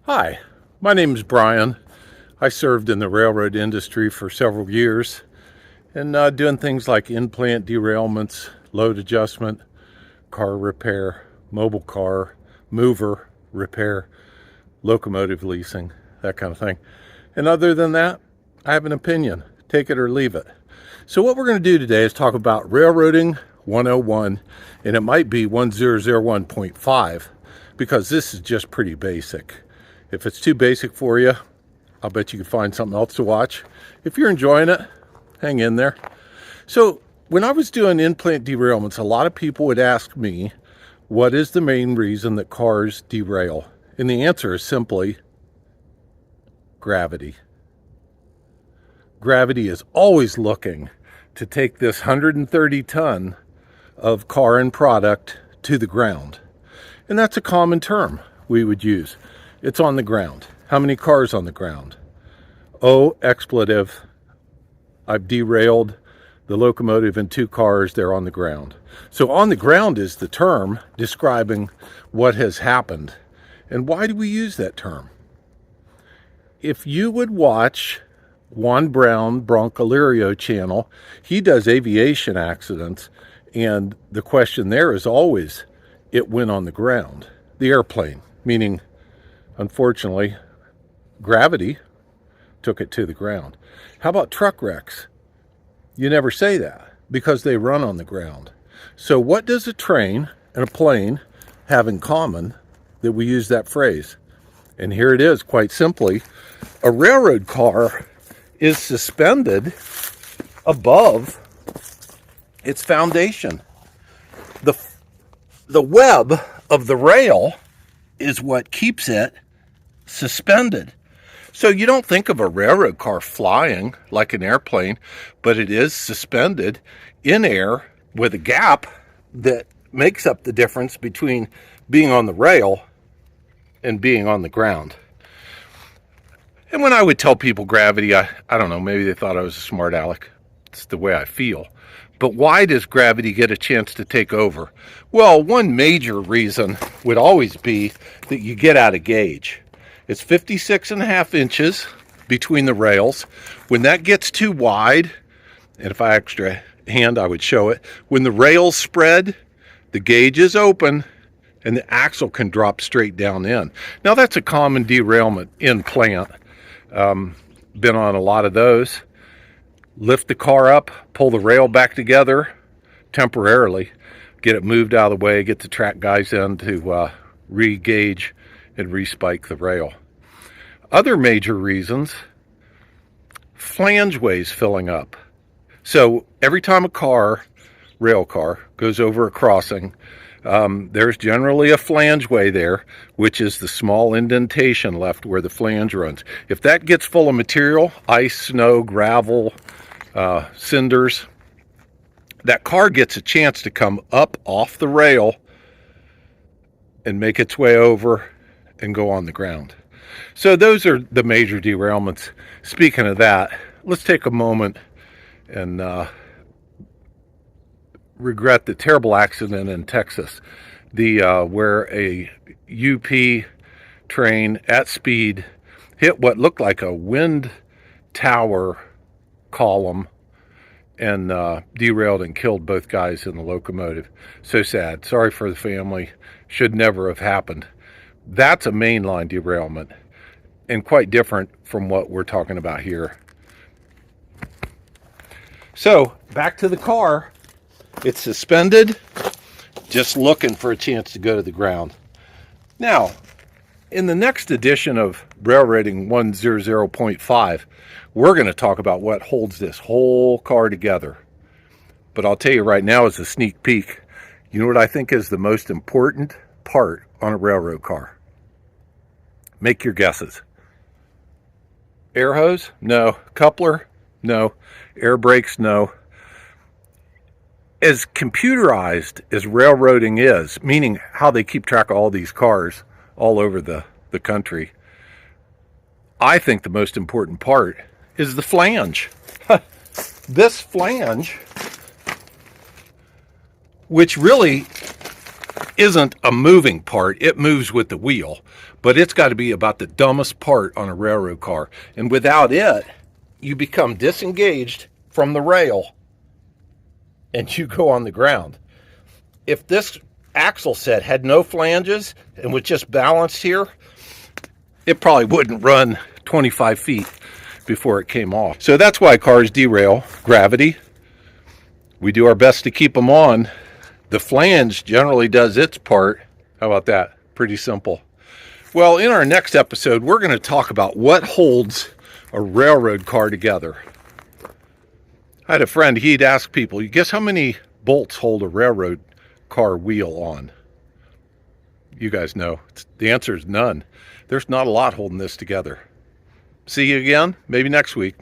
Hi, my name is Brian. I served in the railroad industry for several years and doing things like in-plant derailments, load adjustment, car repair, mobile car, mover repair, locomotive leasing, that kind of thing. And other than that, I have an opinion. Take it or leave it. So what we're going to do today is talk about Railroading 101, and it might be 1001.5 because this is just pretty basic. If it's too basic for you, I'll bet you can find something else to watch. If you're enjoying it, hang in there. So when I was doing in-plant derailments, a lot of people would ask me, what is the main reason that cars derail? And the answer is simply gravity. Gravity is always looking to take this 130 ton of car and product to the ground. And that's a common term we would use. It's on the ground. How many cars on the ground? Oh, expletive. I've derailed the locomotive and 2 cars. They're on the ground. So on the ground is the term describing what has happened. And why do we use that term? If you would watch Juan Brown Broncolirio channel, he does aviation accidents. And the question there is always, it went on the ground. The airplane, meaning, unfortunately, gravity took it to the ground. How about truck wrecks? You never say that because they run on the ground. So what does a train and a plane have in common that we use that phrase? And here it is, quite simply. A railroad car is suspended above its foundation. The web of the rail is what keeps it suspended. So you don't think of a railroad car flying like an airplane, but it is suspended in air with a gap that makes up the difference between being on the rail and being on the ground. And when I would tell people gravity, I don't know, maybe they thought I was a smart aleck. It's the way I feel. But why does gravity get a chance to take over? Well, one major reason would always be that you get out of gauge. It's 56.5 inches between the rails. When that gets too wide, and if I had extra hand, I would show it. When the rails spread, the gauge is open, and the axle can drop straight down in. Now, that's a common derailment in plant. Been on a lot of those. Lift the car up, pull the rail back together temporarily, get it moved out of the way, get the track guys in to re-gauge and respike the rail. Other major reasons, flangeways filling up. So every time a rail car, goes over a crossing, there's generally a flangeway there, which is the small indentation left where the flange runs. If that gets full of material, ice, snow, gravel, cinders, that car gets a chance to come up off the rail and make its way over and go on the ground. So those are the major derailments. Speaking of that, let's take a moment and regret the terrible accident in Texas, where a UP train at speed hit what looked like a wind tower column and derailed and killed both guys in the locomotive. So sad. Sorry for the family. Should never have happened. That's a mainline derailment and quite different from what we're talking about here. So back to the car. It's suspended, just looking for a chance to go to the ground. Now, in the next edition of Railroading 100.5, we're going to talk about what holds this whole car together. But I'll tell you right now, as a sneak peek, you know what I think is the most important part on a railroad car? Make your guesses. Air hose? No. Coupler? No. Air brakes? No. As computerized as railroading is, meaning how they keep track of all these cars all over the country, I think the most important part is the flange. This flange, which really isn't a moving part, it moves with the wheel, but it's got to be about the dumbest part on a railroad car. And without it, you become disengaged from the rail and you go on the ground. If this axle set had no flanges and was just balanced here, it probably wouldn't run 25 feet before it came off. So that's why cars derail. Gravity. We do our best to keep them on. The flange generally does its part. How about that? Pretty simple. Well, in our next episode, we're going to talk about what holds a railroad car together. I had a friend, he'd ask people, you guess how many bolts hold a railroad car wheel on? You guys know. The answer is none. There's not a lot holding this together. See you again, maybe next week.